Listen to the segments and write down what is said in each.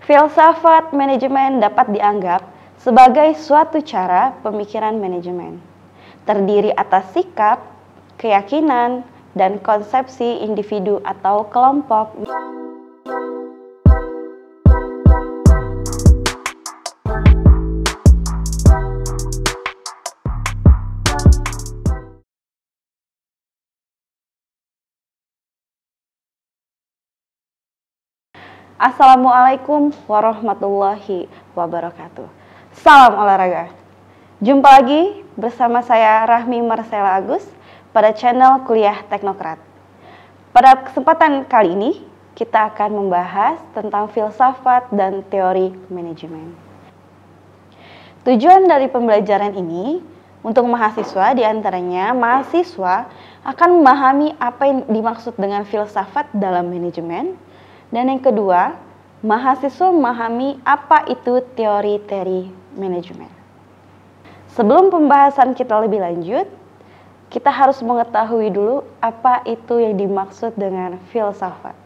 Filsafat manajemen dapat dianggap sebagai suatu cara pemikiran manajemen, terdiri atas sikap, keyakinan, dan konsepsi individu atau kelompok. Assalamualaikum warahmatullahi wabarakatuh. Salam olahraga. Jumpa lagi bersama saya Rahmi Marcella Agus pada channel Kuliah Teknokrat. Pada kesempatan kali ini kita akan membahas tentang filsafat dan teori manajemen. Tujuan dari pembelajaran ini untuk mahasiswa, diantaranya mahasiswa akan memahami apa yang dimaksud dengan filsafat dalam manajemen. Dan yang kedua, mahasiswa memahami apa itu teori-teori manajemen. Sebelum pembahasan kita lebih lanjut, kita harus mengetahui dulu apa itu yang dimaksud dengan filsafat.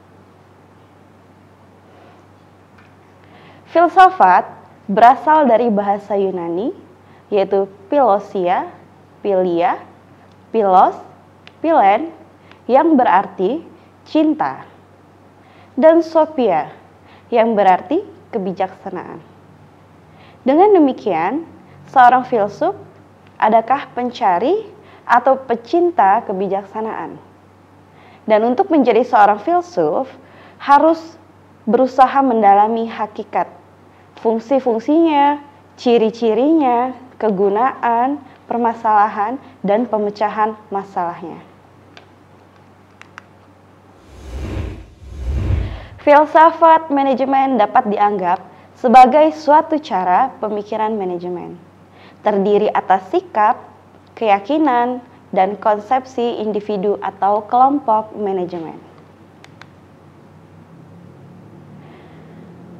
Filsafat berasal dari bahasa Yunani, yaitu philosia, philia, philos, philen, yang berarti cinta, dan sophia, yang berarti kebijaksanaan. Dengan demikian, seorang filsuf adakah pencari atau pecinta kebijaksanaan. Dan untuk menjadi seorang filsuf harus berusaha mendalami hakikat, fungsi-fungsinya, ciri-cirinya, kegunaan, permasalahan, dan pemecahan masalahnya. Filsafat manajemen dapat dianggap sebagai suatu cara pemikiran manajemen, terdiri atas sikap, keyakinan, dan konsepsi individu atau kelompok manajemen.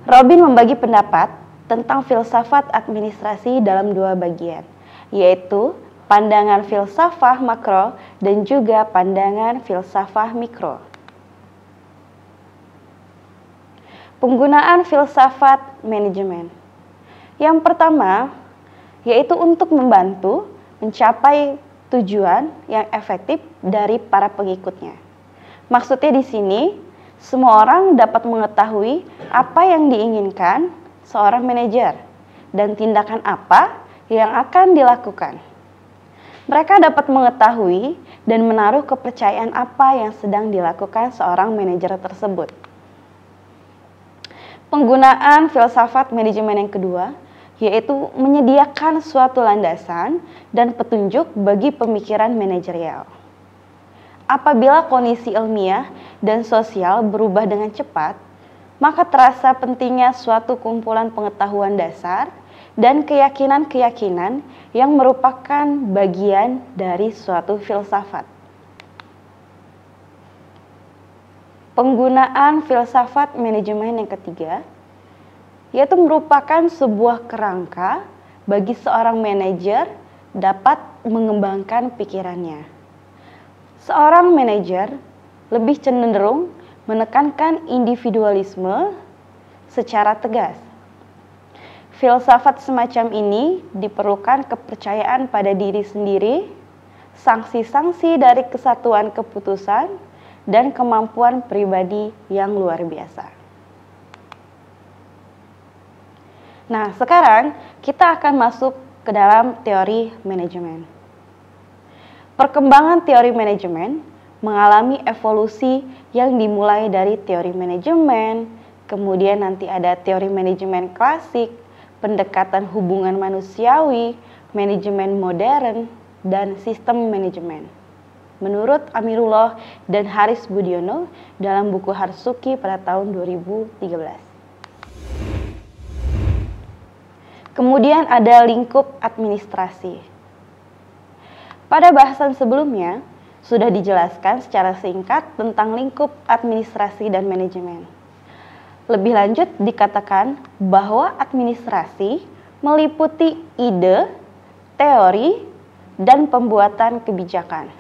Robin membagi pendapat tentang filsafat administrasi dalam dua bagian, yaitu pandangan filsafat makro dan juga pandangan filsafat mikro. Penggunaan filsafat manajemen. Yang pertama, yaitu untuk membantu mencapai tujuan yang efektif dari para pengikutnya. Maksudnya di sini, semua orang dapat mengetahui apa yang diinginkan seorang manajer dan tindakan apa yang akan dilakukan. Mereka dapat mengetahui dan menaruh kepercayaan apa yang sedang dilakukan seorang manajer tersebut. Penggunaan filsafat manajemen yang kedua, yaitu menyediakan suatu landasan dan petunjuk bagi pemikiran manajerial. Apabila kondisi ilmiah dan sosial berubah dengan cepat, maka terasa pentingnya suatu kumpulan pengetahuan dasar dan keyakinan-keyakinan yang merupakan bagian dari suatu filsafat. Penggunaan filsafat manajemen yang ketiga, yaitu merupakan sebuah kerangka bagi seorang manajer dapat mengembangkan pikirannya. Seorang manajer lebih cenderung menekankan individualisme secara tegas. Filsafat semacam ini diperlukan kepercayaan pada diri sendiri, sanksi-sanksi dari kesatuan keputusan, dan kemampuan pribadi yang luar biasa. Nah, sekarang kita akan masuk ke dalam teori manajemen. Perkembangan teori manajemen mengalami evolusi yang dimulai dari teori manajemen, kemudian nanti ada teori manajemen klasik, pendekatan hubungan manusiawi, manajemen modern, dan sistem manajemen. Menurut Amirullah dan Haris Budiono dalam buku Harsuki pada tahun 2013. Kemudian ada lingkup administrasi. Pada bahasan sebelumnya, sudah dijelaskan secara singkat tentang lingkup administrasi dan manajemen. Lebih lanjut dikatakan bahwa administrasi meliputi ide, teori, dan pembuatan kebijakan.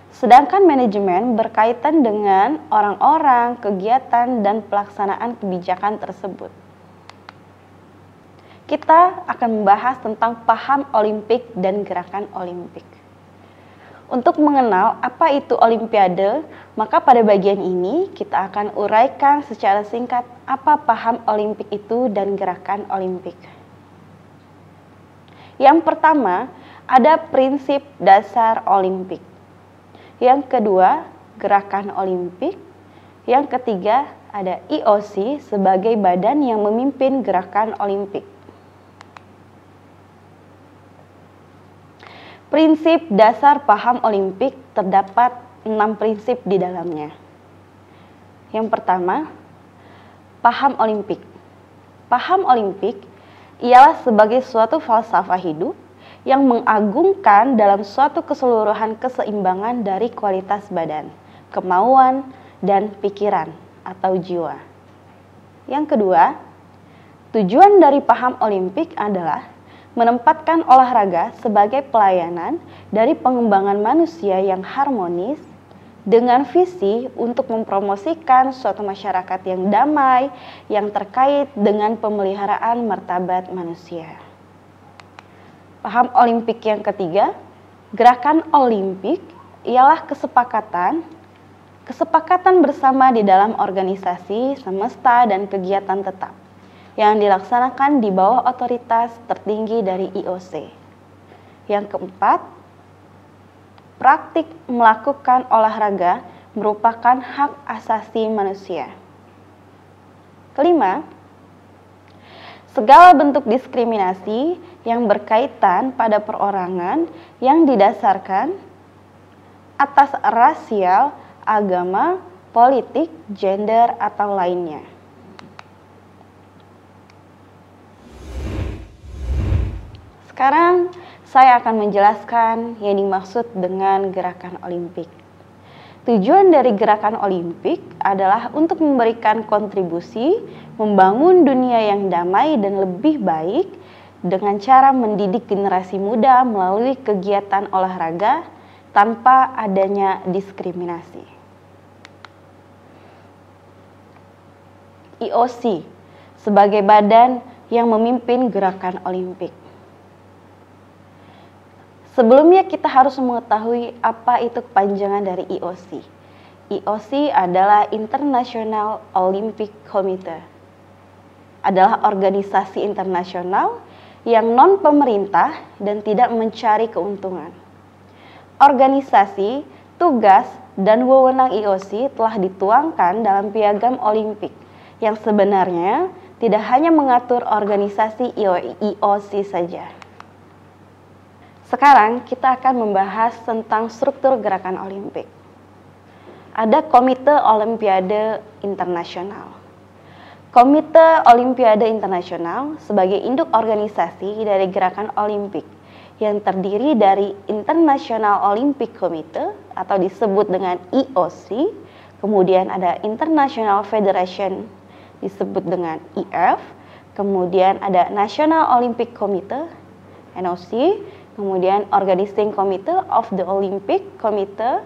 Sedangkan manajemen berkaitan dengan orang-orang, kegiatan, dan pelaksanaan kebijakan tersebut. Kita akan membahas tentang paham Olimpik dan gerakan Olimpik. Untuk mengenal apa itu Olimpiade, maka pada bagian ini kita akan uraikan secara singkat apa paham Olimpik itu dan gerakan Olimpik. Yang pertama, ada prinsip dasar Olimpik. Yang kedua, gerakan Olimpik. Yang ketiga, ada IOC sebagai badan yang memimpin gerakan Olimpik. Prinsip dasar paham Olimpik terdapat 6 prinsip di dalamnya. Yang pertama, paham Olimpik. Paham Olimpik ialah sebagai suatu falsafah hidup yang mengagungkan dalam suatu keseluruhan keseimbangan dari kualitas badan, kemauan, dan pikiran atau jiwa. Yang kedua, tujuan dari paham Olimpik adalah menempatkan olahraga sebagai pelayanan dari pengembangan manusia yang harmonis dengan visi untuk mempromosikan suatu masyarakat yang damai yang terkait dengan pemeliharaan martabat manusia. Paham Olimpik yang ketiga, gerakan Olimpik ialah kesepakatan bersama di dalam organisasi, semesta, dan kegiatan tetap yang dilaksanakan di bawah otoritas tertinggi dari IOC. Yang keempat, praktik melakukan olahraga merupakan hak asasi manusia. Kelima, segala bentuk diskriminasi yang berkaitan pada perorangan yang didasarkan atas rasial, agama, politik, gender, atau lainnya. Sekarang saya akan menjelaskan yang dimaksud dengan gerakan Olimpik. Tujuan dari gerakan Olimpik adalah untuk memberikan kontribusi membangun dunia yang damai dan lebih baik dengan cara mendidik generasi muda melalui kegiatan olahraga tanpa adanya diskriminasi. IOC sebagai badan yang memimpin gerakan Olimpik. Sebelumnya kita harus mengetahui apa itu kepanjangan dari IOC. IOC adalah International Olympic Committee. Adalah organisasi internasional yang non-pemerintah dan tidak mencari keuntungan. Organisasi, tugas, dan wewenang IOC telah dituangkan dalam Piagam Olimpik yang sebenarnya tidak hanya mengatur organisasi IOC saja. Sekarang kita akan membahas tentang struktur gerakan Olimpik. Ada Komite Olimpiade Internasional. Komite Olimpiade Internasional sebagai induk organisasi dari gerakan Olimpik yang terdiri dari International Olympic Committee atau disebut dengan IOC, kemudian ada International Federation disebut dengan IF, kemudian ada National Olympic Committee NOC, kemudian Organizing Committee of the Olympic Committee,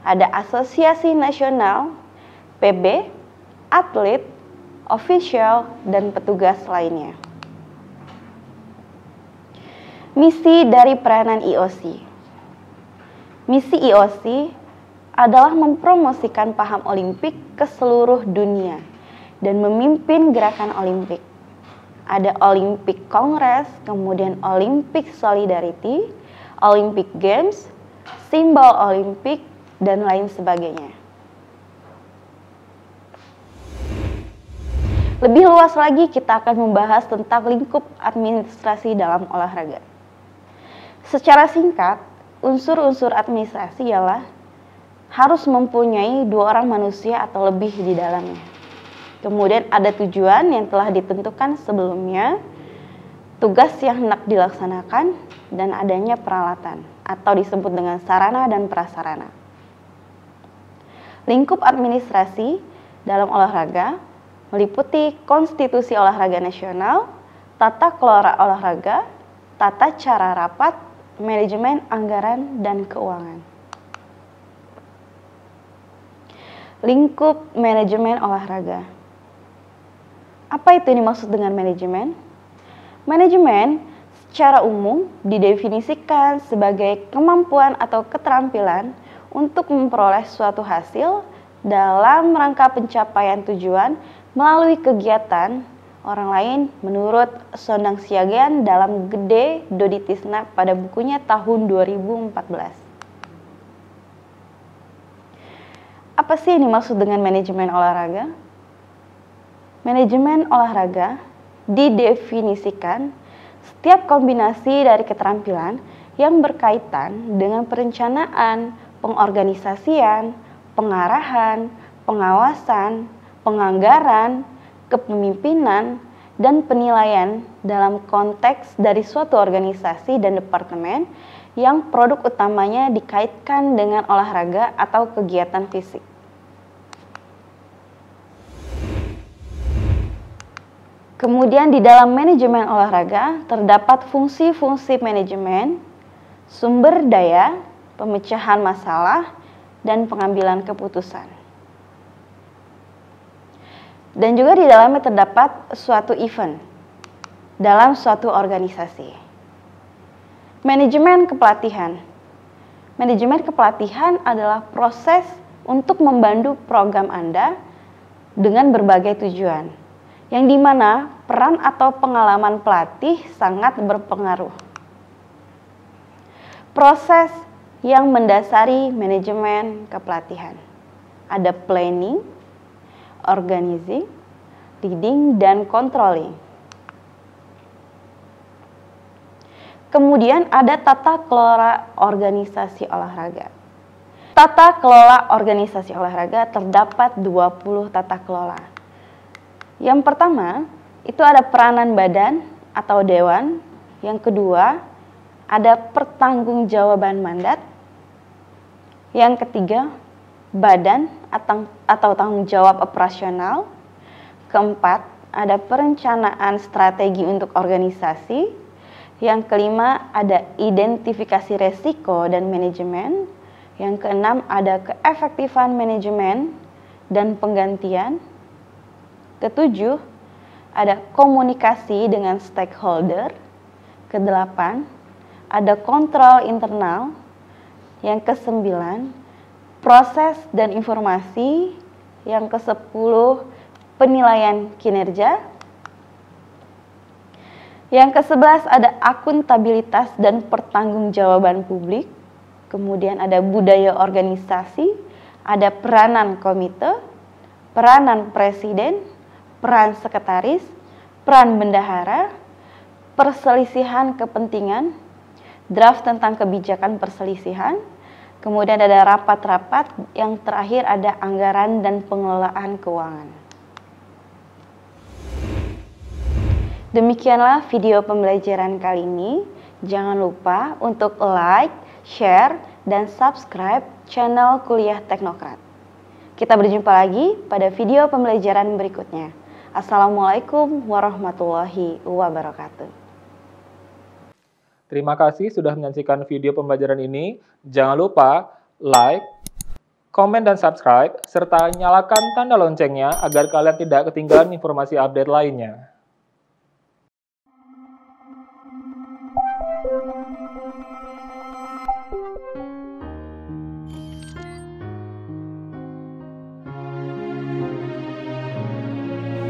ada Asosiasi Nasional, PB, atlet, ofisial, dan petugas lainnya. Misi dari peranan IOC. Misi IOC adalah mempromosikan paham Olimpik ke seluruh dunia dan memimpin gerakan Olimpik. Ada Olympic Congress, kemudian Olympic Solidarity, Olympic Games, simbol Olimpik, dan lain sebagainya. Lebih luas lagi kita akan membahas tentang lingkup administrasi dalam olahraga. Secara singkat, unsur-unsur administrasi ialah harus mempunyai 2 orang manusia atau lebih di dalamnya. Kemudian ada tujuan yang telah ditentukan sebelumnya, tugas yang hendak dilaksanakan, dan adanya peralatan atau disebut dengan sarana dan prasarana. Lingkup administrasi dalam olahraga meliputi konstitusi olahraga nasional, tata kelola olahraga, tata cara rapat, manajemen anggaran, dan keuangan. lingkup manajemen olahraga. Apa itu yang dimaksud dengan manajemen? Manajemen secara umum didefinisikan sebagai kemampuan atau keterampilan untuk memperoleh suatu hasil dalam rangka pencapaian tujuan melalui kegiatan orang lain menurut Sondang Siagian dalam Gede Doditisna pada bukunya tahun 2014. Apa sih yang dimaksud dengan manajemen olahraga? Manajemen olahraga didefinisikan setiap kombinasi dari keterampilan yang berkaitan dengan perencanaan, pengorganisasian, pengarahan, pengawasan, penganggaran, kepemimpinan, dan penilaian dalam konteks dari suatu organisasi dan departemen yang produk utamanya dikaitkan dengan olahraga atau kegiatan fisik. Kemudian di dalam manajemen olahraga terdapat fungsi-fungsi manajemen, sumber daya, pemecahan masalah, dan pengambilan keputusan. Dan juga di dalamnya terdapat suatu event dalam suatu organisasi. Manajemen kepelatihan. Manajemen kepelatihan adalah proses untuk membantu program Anda dengan berbagai tujuan, yang dimana peran atau pengalaman pelatih sangat berpengaruh. Proses yang mendasari manajemen kepelatihan. Ada planning, organizing, leading, dan controlling. Kemudian ada tata kelola organisasi olahraga. Tata kelola organisasi olahraga terdapat 20 tata kelola. Yang pertama, itu ada peranan badan atau dewan. Yang kedua, ada pertanggungjawaban mandat. Yang ketiga, badan atau tanggung jawab operasional. Keempat, ada perencanaan strategi untuk organisasi. Yang kelima, ada identifikasi resiko dan manajemen. Yang keenam, ada keefektifan manajemen dan penggantian. Ketujuh, ada komunikasi dengan stakeholder. Kedelapan, ada kontrol internal. Yang kesembilan, proses dan informasi. Yang kesepuluh, penilaian kinerja. Yang ke-11 ada akuntabilitas dan pertanggungjawaban publik. Kemudian ada budaya organisasi, ada peranan komite, peranan presiden, peran sekretaris, peran bendahara, perselisihan kepentingan, draft tentang kebijakan perselisihan, kemudian ada rapat-rapat, yang terakhir ada anggaran dan pengelolaan keuangan. Demikianlah video pembelajaran kali ini. Jangan lupa untuk like, share, dan subscribe channel Kuliah Teknokrat. Kita berjumpa lagi pada video pembelajaran berikutnya. Assalamualaikum warahmatullahi wabarakatuh. Terima kasih sudah menyaksikan video pembelajaran ini. Jangan lupa like, komen, dan subscribe, serta nyalakan tanda loncengnya agar kalian tidak ketinggalan informasi update lainnya.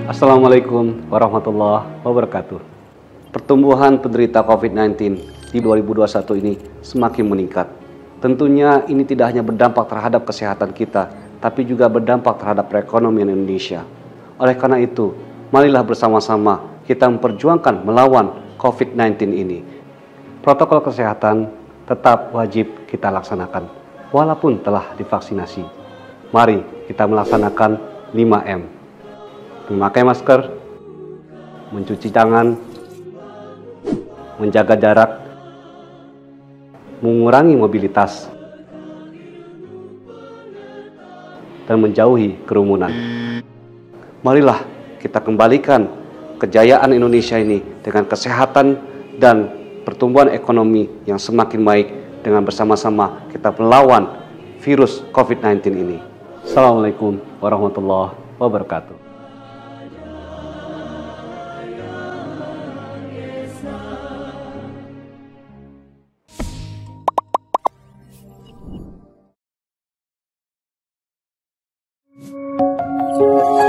Assalamualaikum warahmatullahi wabarakatuh. Pertumbuhan penderita COVID-19 di 2021 ini semakin meningkat. Tentunya ini tidak hanya berdampak terhadap kesehatan kita, tapi juga berdampak terhadap perekonomian Indonesia. Oleh karena itu, marilah bersama-sama kita memperjuangkan melawan COVID-19 ini. Protokol kesehatan tetap wajib kita laksanakan, walaupun telah divaksinasi. Mari kita melaksanakan 5M. Memakai masker, mencuci tangan, menjaga jarak, mengurangi mobilitas, dan menjauhi kerumunan. Marilah kita kembalikan kejayaan Indonesia ini dengan kesehatan dan pertumbuhan ekonomi yang semakin baik dengan bersama-sama kita melawan virus COVID-19 ini. Assalamualaikum warahmatullahi wabarakatuh. Thank you.